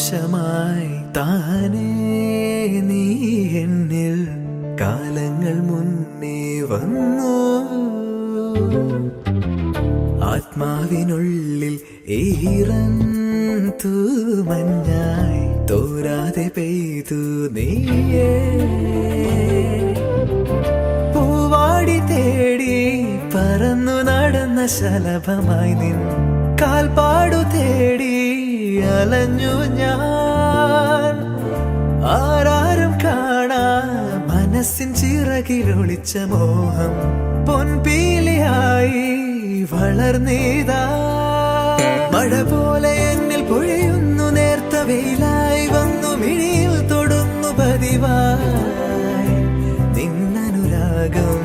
ജീവാംശമായി താനേ നീ എന്നിൽ കാലങ്ങൾ മുന്നേ വന്നു. ആത്മാവിനുള്ളിൽ ഈറൻ തൂമഞ്ഞായി തോരാതെ പെയ്തു നീയേ. പൂവാടി തേടി പറന്നു നടന്ന ശലഭമായി നിൻ കാൽപ്പാടു തേടി അലഞ്ഞു ഞാൻ. ആരാരും കാണാ മനസ്സിൻ ചിറകിലൊളിച്ച മോഹം പൊൻപീലിയായി വളർന്നീതാ. മഴ പോലെ എന്നിൽ പൊഴിയുന്നു, നേർത്ത വെയിലായി വന്നു മിഴിയിൽ തൊടുന്നു പതിവായി നിന്നനുരാഗം.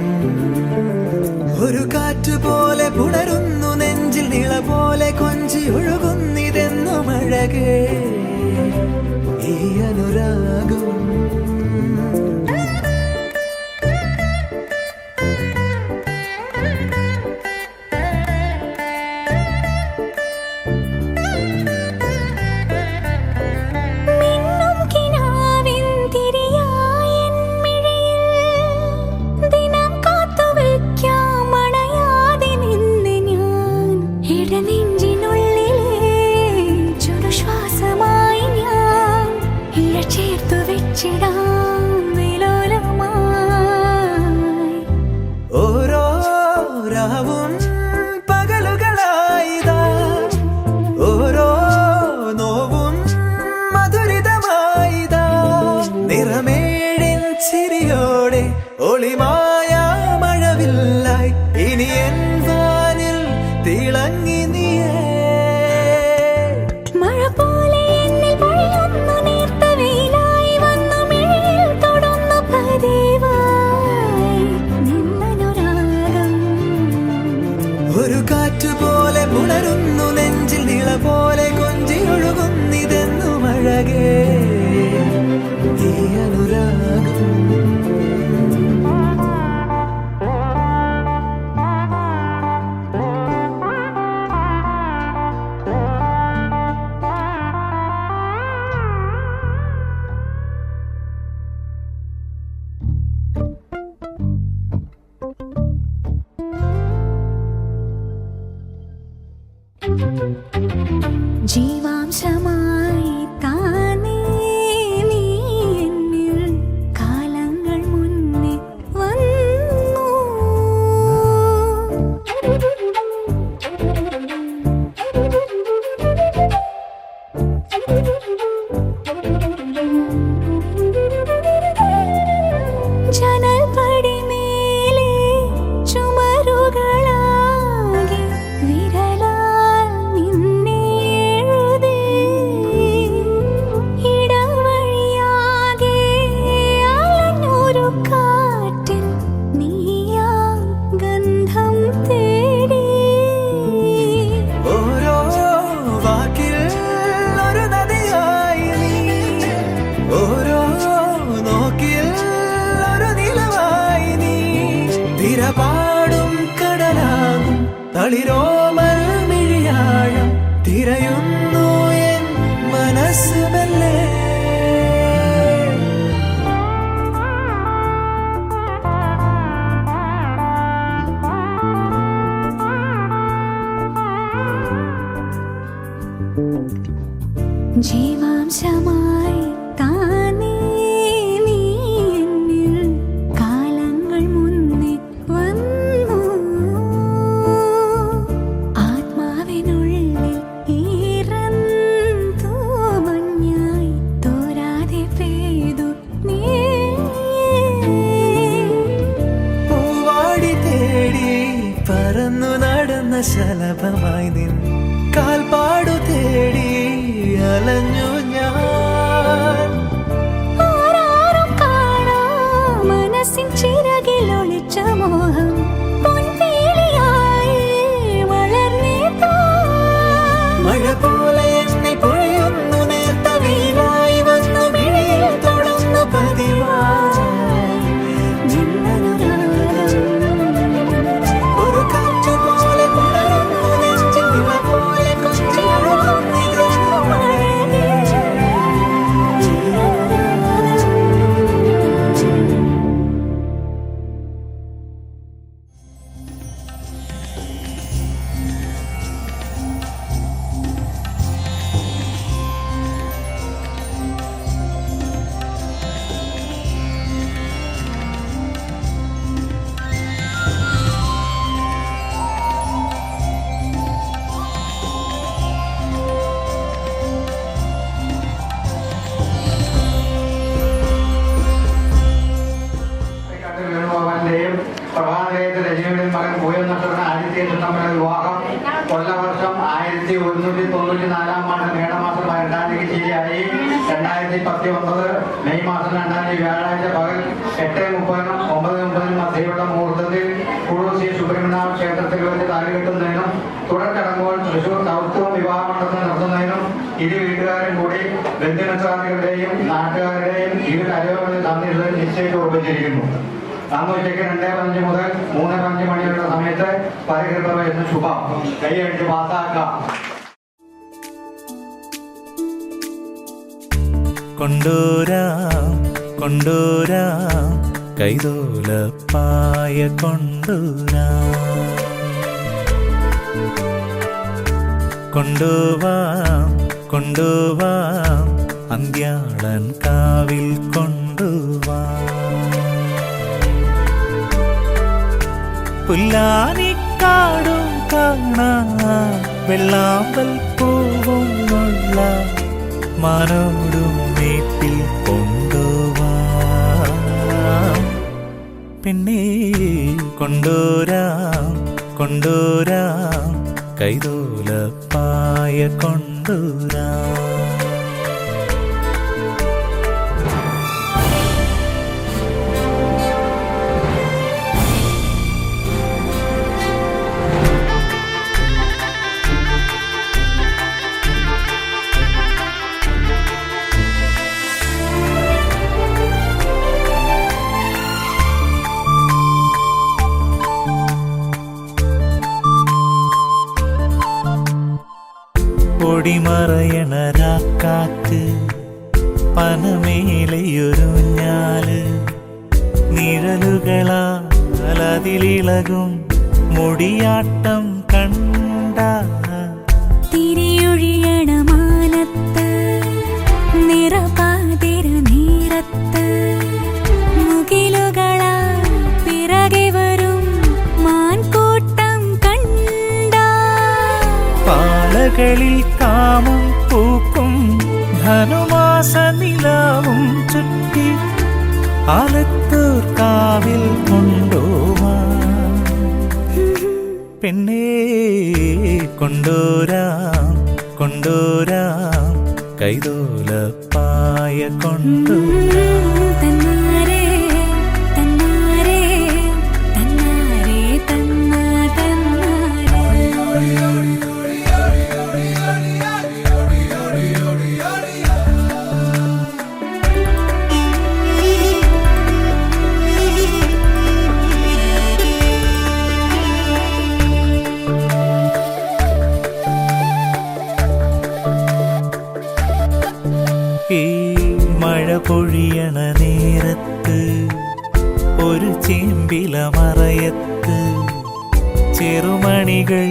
ഒരു കാറ്റുപോലെ പുണരുന്നു നെഞ്ചിൽ, നിള പോലെ കൊഞ്ചി ഒഴുകുന്നിതെന്നു മഴകേ ഈ അനുരാഗം. ഓരോ രാവും പകലുകളായിതാ, ഓരോ നോവും മധുരിതമായിതാ. നിറമേഴിൻ ചിരിയോടെ ഒളിമായ മഴവില്ലായി ഇനി എൻ വാനിൽ തിളങ്ങി നീയേ. ഒരു കാറ്റുപോലെ പുണരുന്നു നെഞ്ചിൽ, നിള പോലെ കൊഞ്ചി ഒഴുകുന്നിതെന്നു മഴകേ ഈ അനുരാഗം. ജീവാംശമായി താനേ നീ എന്നിൽ കാലങ്ങൾ മുന്നേ വന്നു. ജനൽ പടിമേലെ ചുമരുകളാകെ വിരലാൽ നിന്നെ എഴുതി. ഇടവഴിയാകെ അലഞ്ഞൊരു കാറ്റിൽ നീയാ ഗന്ധം തേടി. ഓരോ വാക്കിൽ ഒരു നദിയായി നീ, ഓരോ നോക്കിൽ ഒരു നിലവായി നീ. തിരപാടും കടലാകും തളിരോമൽ മിഴിയാഴം തിരയുന്നു എൻ മനസ്സ് മെല്ലെ. ജീവാംശമായി താനേ നീ എന്നിൽ കാലങ്ങൾ മുന്നേ വന്നു. ആത്മാവിനുള്ളിൽ ഈറൻ തൂമഞ്ഞായി തോരാതെ പെയ്തു നീയേ. പൂവാടി തേടി പറന്നു നടന്ന ശലഭമായി നിൻ കാൽപ്പാടു തേടി അലഞ്ഞു ഞാൻ. ആരാരും കാണാ മനസ്സിൻ ചിറകിലൊളിച്ച മോഹം പൊൻപീലിയായി വളർന്നീതാ. മഴ പോലെ എന്നെ പൊഴിയുന്നു, നേർത്ത വെയിലായി വന്നു മിഴിയിൽ തൊടുന്നു പതിവായി നിന്നനുരാഗം. ഒരു കാറ്റുപോലെ പുണരുന്നു നെഞ്ചിൽ, നിള പോലെ രജനിയുടെ മകൻ പൂയം നക്ഷത്രം ആദിത്യനും തമ്മിലുള്ള വിവാഹം കൊല്ലവർഷം 1194 മേടമാസം 2-ാം തീയതി ശരിയായി. 2019 മെയ് മാസം 2-ാം തീയതി വ്യാഴാഴ്ച പകൽ 8:30-നും 9:30-നും മധ്യയുള്ള മുഹൂർത്തത്തിൽ കുഴൂർ ശ്രീ സുബ്രഹ്മണ്യ ക്ഷേത്രത്തിൽ വെച്ച് താലികെട്ടുന്നതിനും തുടർ ചടങ്ങുകൾ തൃശൂർ സൗത്ത് വിവാഹ മണ്ഡലത്തിൽ നടത്തുന്നതിനും ഇരു വീട്ടുകാരും കൂടി ബന്ധുമിത്രാദികളുടെയും നാട്ടുകാരുടെയും ഇരു കരയോകളിൽ തന്നിരുന്നത് നിശ്ചയിച്ച് ഉറപ്പിച്ചിരിക്കുന്നു. അന്ന് ഉച്ചയ്ക്ക് 2:15 മുതൽ 3:05 മണിയുള്ള സമയത്ത് പരികൃത വരുന്ന ശുഭം കൈയടിച്ച് പാസാക്കാം. കൊണ്ടൂരാം കൊണ്ടൂരാം കൈതോലപ്പായ കൊണ്ടൂരാം കൊണ്ടുവാം കൊണ്ടുവാം അന്ത്യാളൻ കാവിൽ കൊണ്ടുവാം പുല്ലാനിക്കാടും കാണാം വെള്ളാമ്പൽ പൂവും ഉള്ള മാനോടും വീട്ടിൽ കൊണ്ടുവാം പിന്നെ കൊണ്ടൂരാം കൊണ്ടൂരാം കൈതോലപ്പായ കൊണ്ടൂരാം പൊടിമറയണ രാക്കാറ്റ് പനമേലയൊരുഞ്ഞാല് നിഴലുകളാൽ അതിലിളകും മുടിയാട്ടം കണ്ട തിരിയൊഴിയണ മാനത്ത് നിറപാതിര നീരത്ത് മുകിലുകളാ പിറകെ വരും മാൻകൂട്ടം കണ്ട പാലകളിൽ കാമം പൂക്കും ധനുമാസ നിലാവും ചുറ്റി ആലത്തൂർ കാവിൽ കൊണ്ടുവാം പിന്നെ കൊണ്ടൂരാം കൊണ്ടൂരാം കൈതോലപ്പായ കൊണ്ടൂരാം തന്നാരേ തന്നാരേ തന്നാരേ തന്നാ തന്നാരേ ഈ മഴ പൊഴിയണ നേരത്ത് ഒരു ചേമ്പില മറയത്ത് ചെറുമണികൾ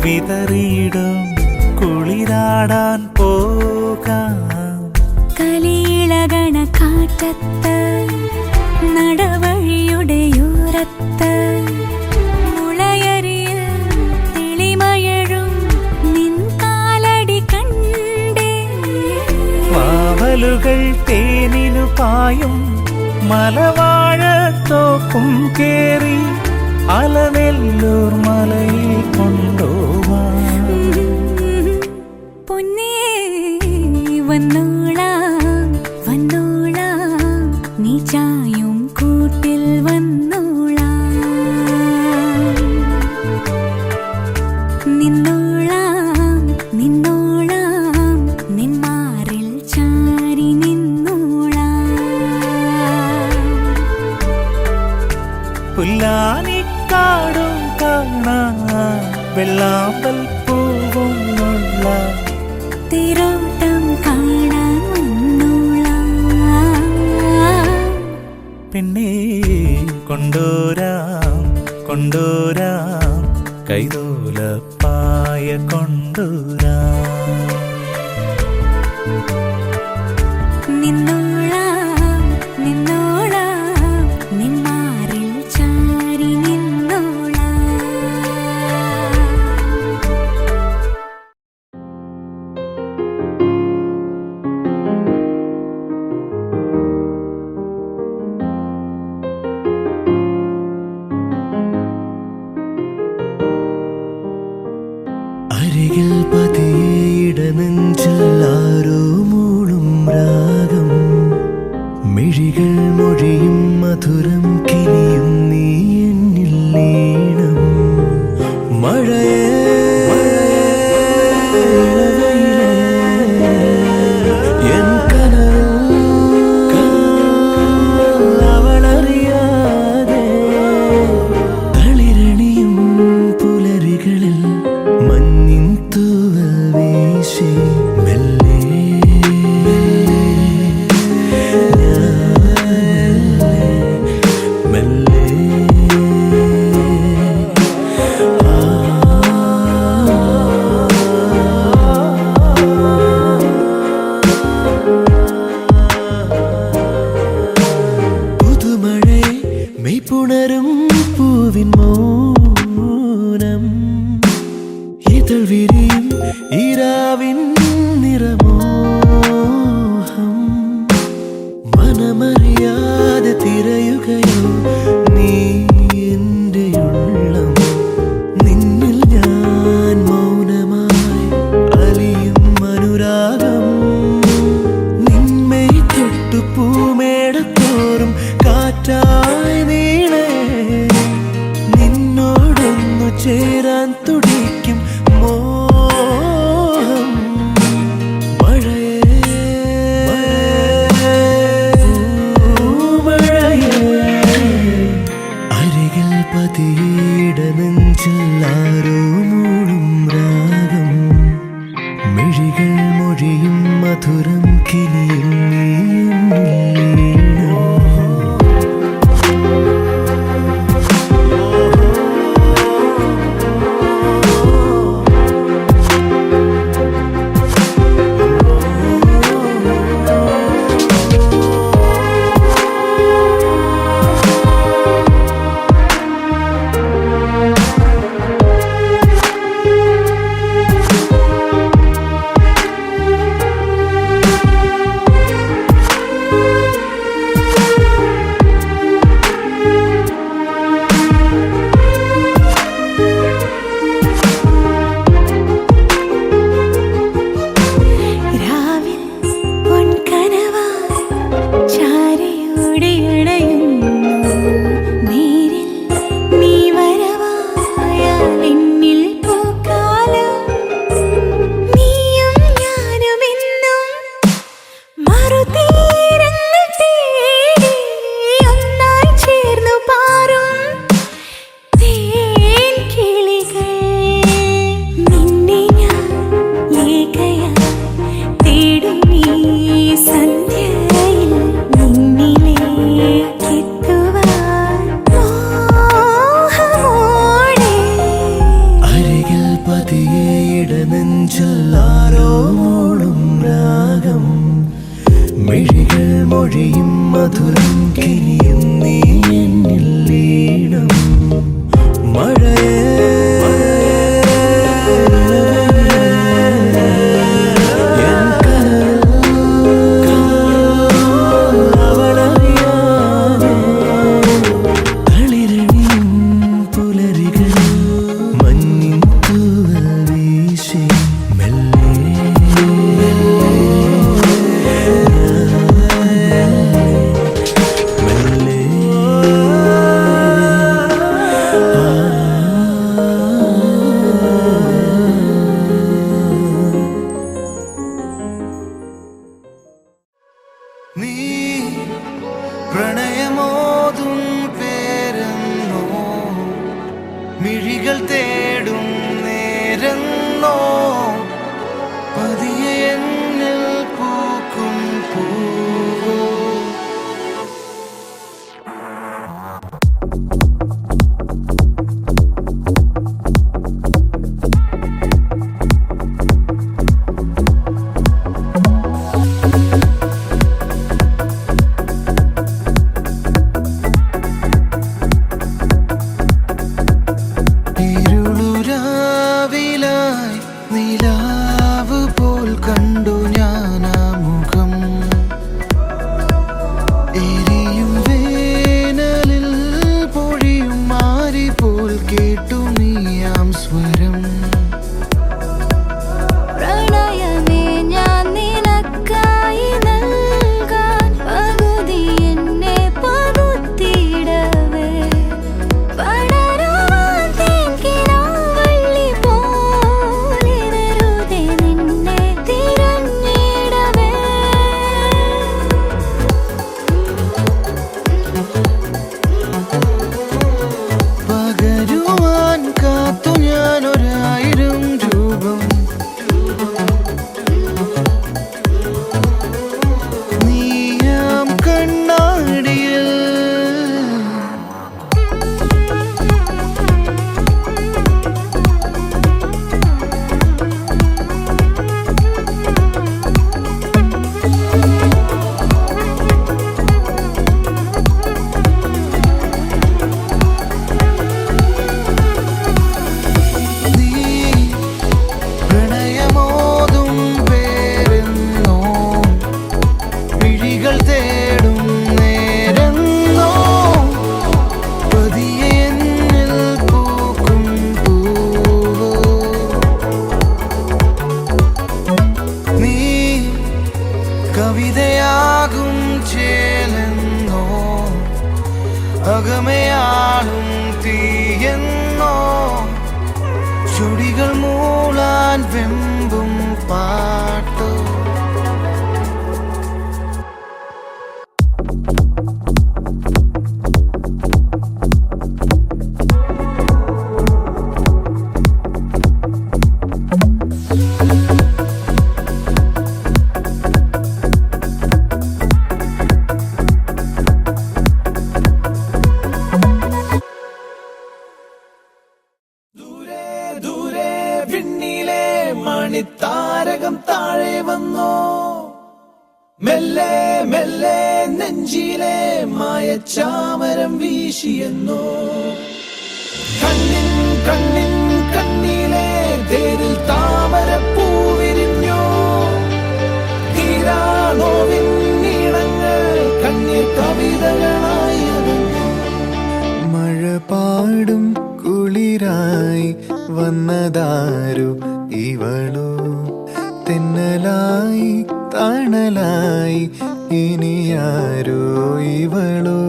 വിതറിയിടും കുളിരാടാൻ പോകാം കലിയിളകണ കാറ്റത്ത് നടവഴിയുടെയോരത്ത് മുളയരിയിൽ തെളിമഴഴും നിൻ കാലടി കണ്ടേ മാവലുകൾ തേനിനു പായും മലവാഴത്തോപ്പും കേറി അലനെല്ലൂർ മലയിൽ കൊണ്ടുപോവാം പൊന്നേ വന്നോളാം വന്നോളാം നീ ചായും കൂട്ടിൽ വന്നോളാം നിന്നോളാം നിന്നോളാം നിന്മാറിൽ ചാരി നിന്നോളാം പുല്ലാനിക്കാടും കാണാം വെള്ളാമ്പൽ പൂവും ഉള്ള തിരോട്ടം കാണാൻ വന്നോളാം പിന്നെ കൊണ്ടൂരാം കൊണ്ടൂരാം കൈതോലപ്പായ കൊണ്ടൂരാം നിന്നോളാം നിന്നോളാം നിന്മാറിൽ ചാരി നിന്നോളാം മനമറിയാതെ തിരയുകയോ നീ എൻ്റെ ഉള്ളം നിന്നിൽ ഞാൻ മൗനമായി അലിയും അനുരാഗം നിന്മേ തൊട്ടു പൂമേടത്തോറും കാറ്റായി നീളേ നിന്നോടൊന്നു ചേരാൻ തുടിക്കും മോഹം അരികിൽ പതിയിട നെഞ്ചെല്ലാരോ മൂളും രാഗം മിഴികൾ മൊഴിയും മധുരം കിനിയും നെഞ്ചെല്ലാരോ മൂളും രാഗം മിഴികൾ മൊഴിയും മധുരം കിനിയും നീ എന്നിൽ ലീനം മഴയേ നീ പ്രണയമോതും പേരെന്നോ മിഴികൾ തേടും നേരെന്നോ പതിയെ എന്നിൽ പൂക്കും പൂവോ അകമയാളും തീയെന്നോ ചുടികൾ മൂളാൻ വെമ്പും പാട്ടോ താരകം താഴെ വന്നോ മെല്ലെ മെല്ലെ നെഞ്ചിലെ മായച്ചാമരം വീശിയെന്നോ കണ്ണിൻ കണ്ണിൻ കണ്ണിലെ തേരിൽ താമരപ്പൂവിരിഞ്ഞോ തീരാനോവിൻ നീളങ്ങൾ കണ്ണീർ കവിതകളായി മഴ പാടും കുളിരായി വന്നതാരു ഇവളോ തെന്നലായി തണലായി ഇനിയാരോ ഇവളോ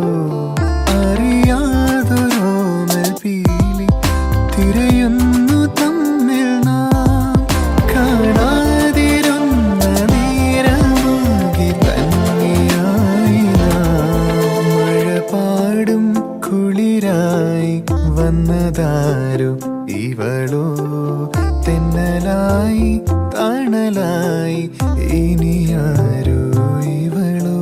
അറിയാതൊരോമൽ പീലി തിരയുന്നു തമ്മിൽ നാം കാണാതിരുന്ന നേരമാകി തന്നെയായി നാം മഴ പാടും കുളിരായി വന്നതാരോ ഇവളോ തെന്നലായി തണലായി ഇനിയാരോ ഇവളോ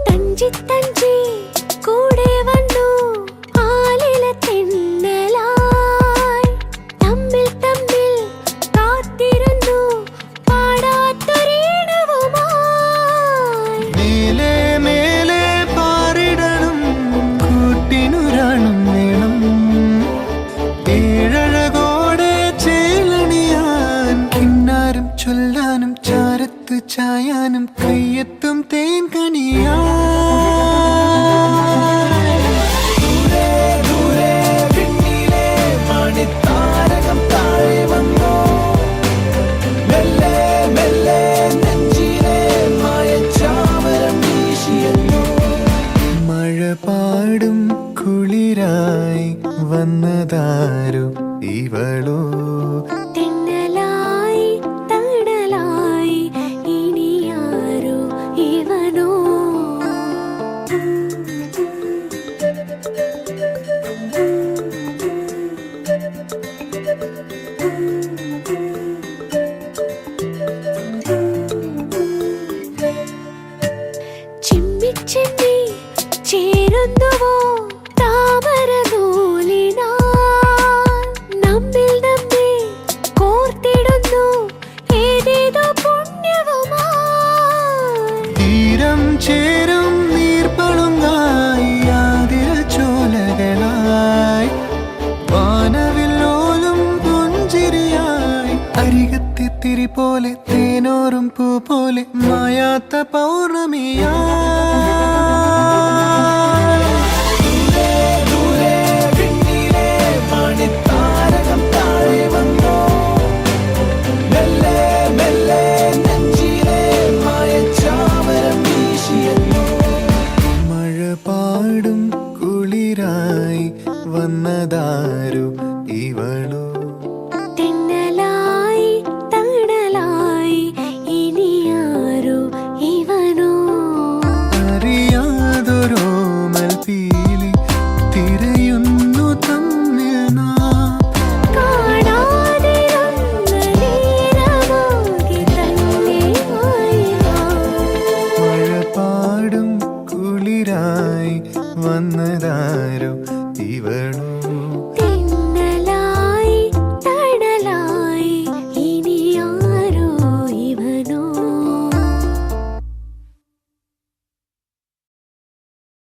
തഞ്ചി കൂടെ വന്നു ആലില തെന്നലായി തമ്മിൽ തമ്മിൽ കാത്തിരുന്നു പാടാത്തൊരീണവുമായി മേലെ മേലെ പാറിടണം കൂട്ടിനുരാണം വേണം ഏഴഴകോടെ ചേലണിയാൻ കിന്നാരം ചൊല്ലാനും ചാരത്ത് ചായാനും കയ്യെത്തും തേൻ കണിയാ താരകം താഴെ വന്നോ മെല്ലെ മെല്ലെ നെഞ്ചിലെ മായച്ചാമരം വീശിയെന്നോ മഴ പാടും കുളിരായി വന്നതാരോ ഇവളോ തെന്നലായി തണലായി ഇനിയാരോ ഇവനോ ചിമ്മി ചിമ്മി ചേരുന്നുവോ താമര നൂലിനാ നമ്മിൽ നമ്മെ കോർത്തിടുന്നു ഏതേതോ പുണ്യവുമായി തീരം ചേരും നീർപ്പളുങ്ങായി ആതിര ചോലകളായി വാനവില്ലോലും പുഞ്ചിരിയായി അരികത്തിത്തിരി പോലെ തേനോറും പൂ പോലെ മായാത്ത പൗർണമിയാ ദൂരെ വിണ്ണിലെ മണിത്താരകം താഴെ വന്നോ മെല്ലെ മെല്ലെ നെഞ്ചിലെ മായച്ചാമരം വീശിയെന്നോ മഴ പാടും കുളിരായി വന്നതാരോ ഇവളോ തെന്നലായി തണലായി ഇനിയാരോ ഇവനോ അറിയാതൊരോമൽ പീലി തിരയുന്നു തമ്മിൽ നാം കാണാതിരുന്ന നേരമാകി തന്നെയായി നാം മഴ പാടും കുളിരായി വന്നതാരോ ഇവളോ തെന്നലായി